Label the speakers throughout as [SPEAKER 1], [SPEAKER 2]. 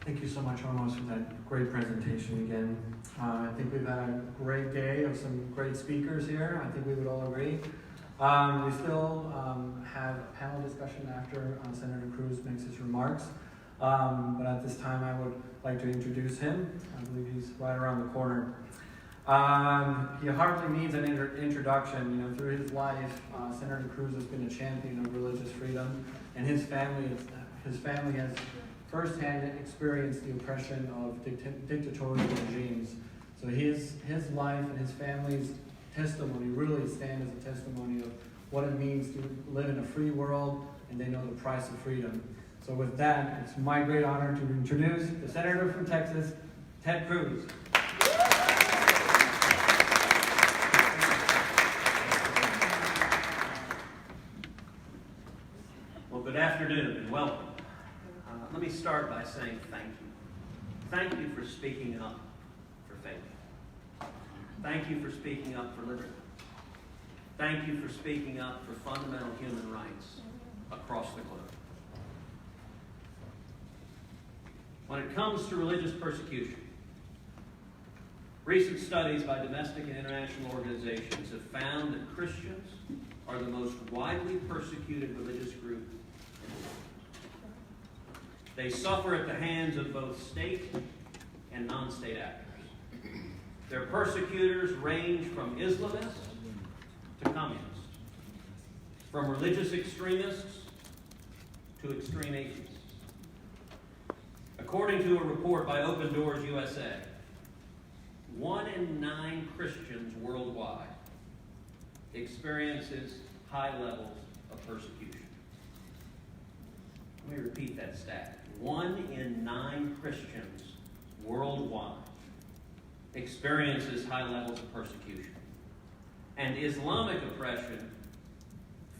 [SPEAKER 1] Thank you so much, Omos, for that great presentation again. I think we've had a great day of some great speakers here. I think we would all agree. We still have a panel discussion after Senator Cruz makes his remarks. But at this time, I would like to introduce him. I believe he's right around the corner. He hardly needs an introduction. You know, through his life, Senator Cruz has been a champion of religious freedom, and his family has firsthand experienced the oppression of dictatorial regimes. So his life and his family's testimony really stand as a testimony of what it means to live in a free world, and they know the price of freedom. So with that, it's my great honor to introduce the Senator from Texas, Ted Cruz.
[SPEAKER 2] Well, good afternoon and welcome. Let me start by saying thank you. Thank you for speaking up for faith. Thank you for speaking up for liberty. Thank you for speaking up for fundamental human rights across the globe. When it comes to religious persecution, recent studies by domestic and international organizations have found that Christians are the most widely persecuted religious group in the world. They suffer at the hands of both state and non-state actors. Their persecutors range from Islamists to communists, from religious extremists to extreme atheists. According to a report by Open Doors USA, 1 in 9 Christians worldwide experiences high levels of persecution. Let me repeat that stat. 1 in 9 Christians worldwide experiences high levels of persecution. And Islamic oppression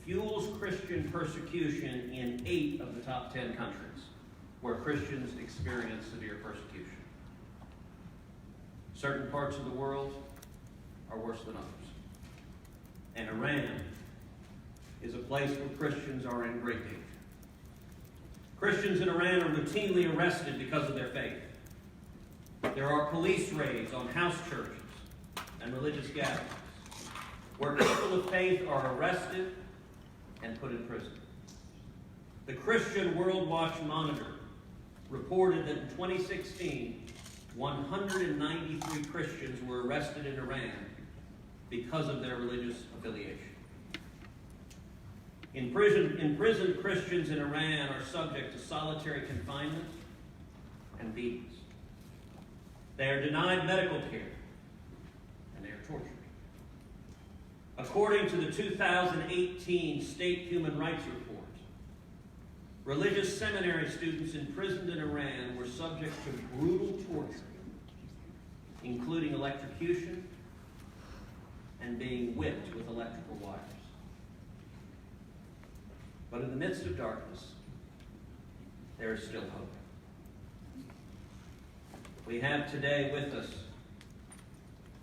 [SPEAKER 2] fuels Christian persecution in 8 of the top 10 countries where Christians experience severe persecution. Certain parts of the world are worse than others. And Iran is a place where Christians are in great danger. Christians in Iran are routinely arrested because of their faith. There are police raids on house churches and religious gatherings where people of faith are arrested and put in prison. The Christian World Watch Monitor reported that in 2016, 193 Christians were arrested in Iran because of their religious affiliation. Imprisoned Christians in Iran are subject to solitary confinement and beatings. They are denied medical care, and they are tortured. According to the 2018 State Human Rights Report, religious seminary students imprisoned in Iran were subject to brutal torture, including electrocution and being whipped with electrical wires. But in the midst of darkness, there is still hope. We have today with us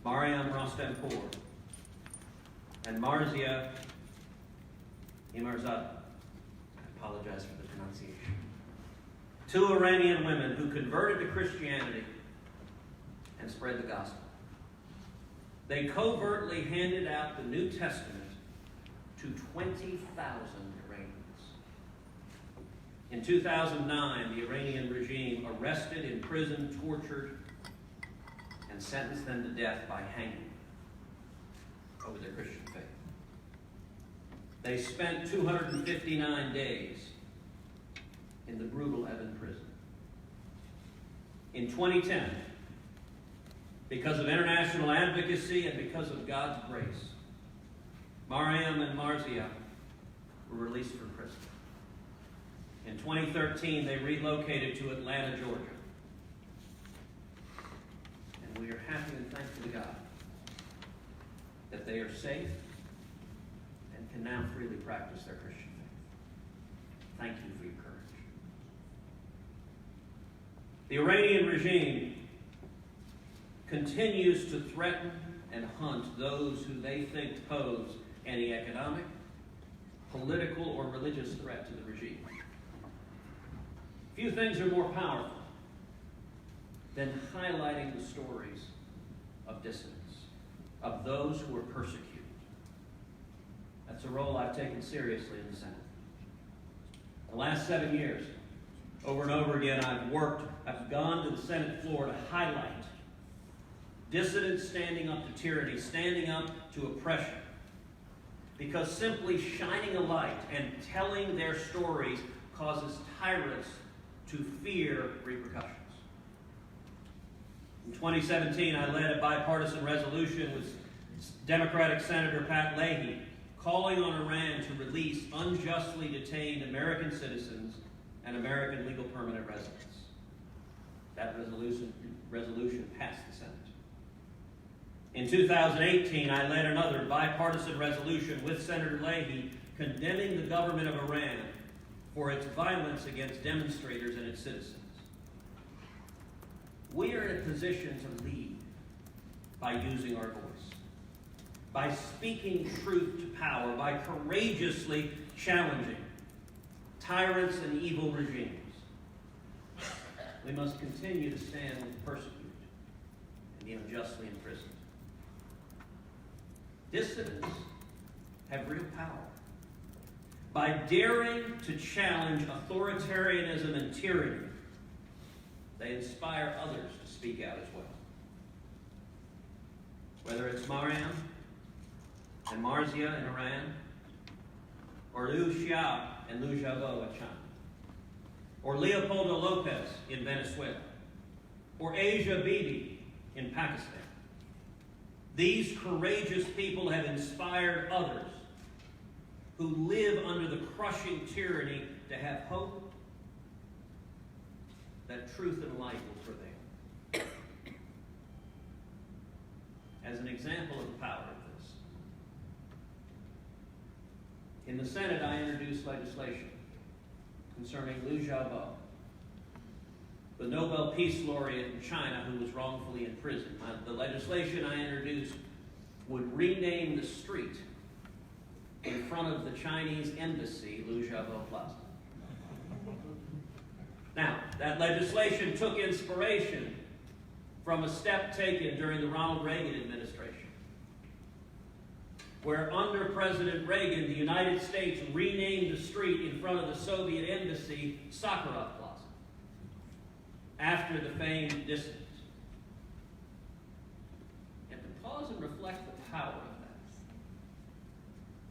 [SPEAKER 2] Mariam Rostampour and Marzia Imarzadeh. I apologize for the pronunciation. 2 Iranian women who converted to Christianity and spread the gospel. They covertly handed out the New Testament to 20,000 Iranians. In 2009, the Iranian regime arrested, imprisoned, tortured, and sentenced them to death by hanging over their Christian faith. They spent 259 days in the brutal Evin prison. In 2010, because of international advocacy and because of God's grace, Mariam and Marzia were released from prison. In 2013, they relocated to Atlanta, Georgia. And we are happy and thankful to God that they are safe and can now freely practice their Christian faith. Thank you for your courage. The Iranian regime continues to threaten and hunt those who they think pose any economic, political, or religious threat to the regime. Few things are more powerful than highlighting the stories of dissidents, of those who are persecuted. That's a role I've taken seriously in the Senate. The last 7 years, over and over again, I've gone to the Senate floor to highlight dissidents standing up to tyranny, standing up to oppression. Because simply shining a light and telling their stories causes tyrants to fear repercussions. In 2017, I led a bipartisan resolution with Democratic Senator Pat Leahy calling on Iran to release unjustly detained American citizens and American legal permanent residents. That resolution passed the Senate. In 2018, I led another bipartisan resolution with Senator Leahy condemning the government of Iran for its violence against demonstrators and its citizens. We are in a position to lead by using our voice, by speaking truth to power, by courageously challenging tyrants and evil regimes. We must continue to stand with the persecuted and the unjustly imprisoned. Dissidents have real power. By daring to challenge authoritarianism and tyranny, they inspire others to speak out as well. Whether it's Mariam and Marzia in Iran, or Liu Xia and Liu Xiaobo in China, or Leopoldo Lopez in Venezuela, or Asia Bibi in Pakistan. These courageous people have inspired others who live under the crushing tyranny to have hope that truth and light will prevail. As an example of the power of this, in the Senate I introduced legislation concerning Liu Xiaobo, the Nobel Peace Laureate in China who was wrongfully imprisoned. The legislation I introduced would rename the street in front of the Chinese embassy Liu Xiaobo Plaza. Now, that legislation took inspiration from a step taken during the Ronald Reagan administration, where under President Reagan, the United States renamed the street in front of the Soviet embassy Sakharov Plaza, after the famed dissident. And to pause and reflect the power of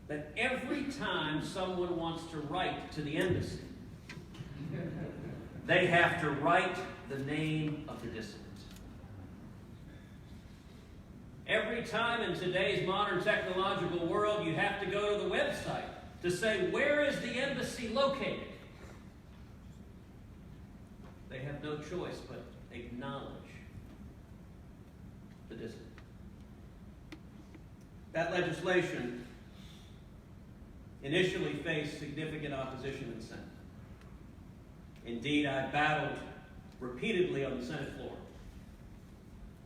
[SPEAKER 2] that every time someone wants to write to the embassy, they have to write the name of the dissident. Every time in today's modern technological world, you have to go to the website to say, where is the embassy located? They have no choice but acknowledge the dissident. That legislation initially faced significant opposition in the Senate. Indeed, I battled repeatedly on the Senate floor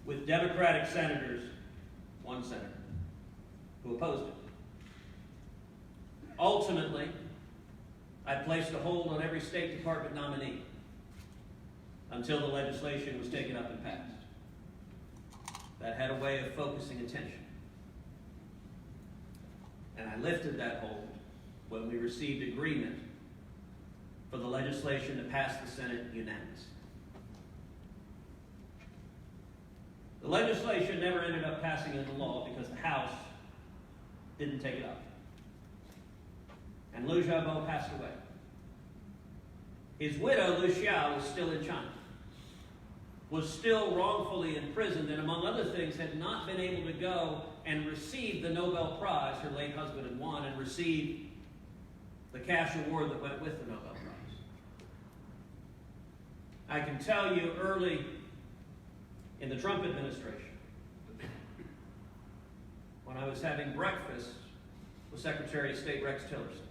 [SPEAKER 2] with Democratic senators, one senator, who opposed it. Ultimately, I placed a hold on every State Department nominee until the legislation was taken up and passed. That had a way of focusing attention. And I lifted that hold when we received agreement for the legislation to pass the Senate unanimously. The legislation never ended up passing into law because the House didn't take it up. And Liu Xiaobo passed away. His widow, Liu Xia, was still in China, was still wrongfully imprisoned, and among other things, had not been able to go and receive the Nobel Prize her late husband had won, and receive the cash award that went with the Nobel Prize. I can tell you early in the Trump administration, when I was having breakfast with Secretary of State Rex Tillerson,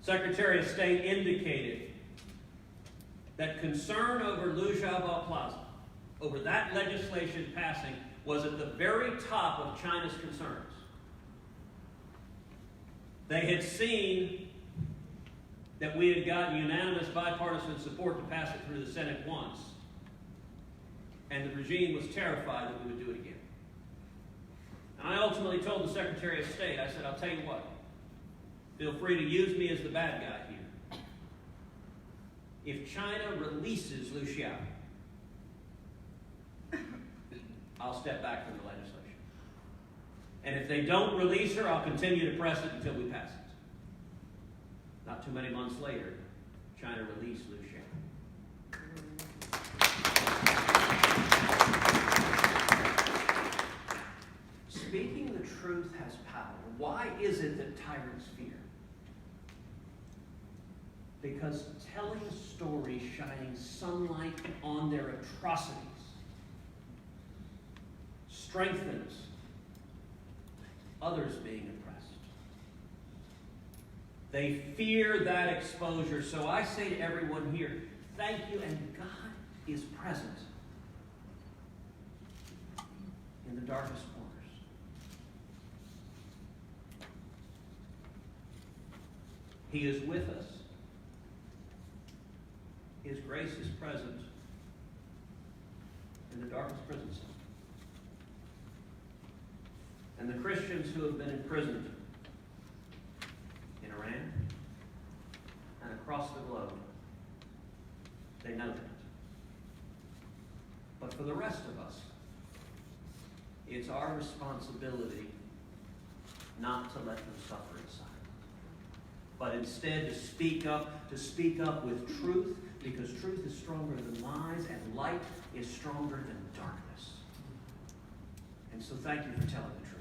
[SPEAKER 2] Secretary of State indicated that concern over Liu Xiaobo Plaza, over that legislation passing, was at the very top of China's concerns. They had seen that we had gotten unanimous bipartisan support to pass it through the Senate once, And the regime was terrified that we would do it again. And I ultimately told the Secretary of State, I said, I'll tell you what, feel free to use me as the bad guy here. If China releases Liu Xiao, I'll step back from the legislation. And if they don't release her, I'll continue to press it until we pass it. Not too many months later, China released Liu Xiao. Speaking the truth has power. Why is it that tyrants fear? Because telling stories shining sunlight on their atrocities strengthens others being oppressed. They fear that exposure. So I say to everyone here, thank you, and God is present in the darkest corners. He is with us. His grace is present in the darkest prison cell. And the Christians who have been imprisoned in Iran and across the globe, they know that. But for the rest of us, it's our responsibility not to let them suffer in silence, but instead to speak up with truth, because truth is stronger than lies and light is stronger than darkness. And so thank you for telling the truth.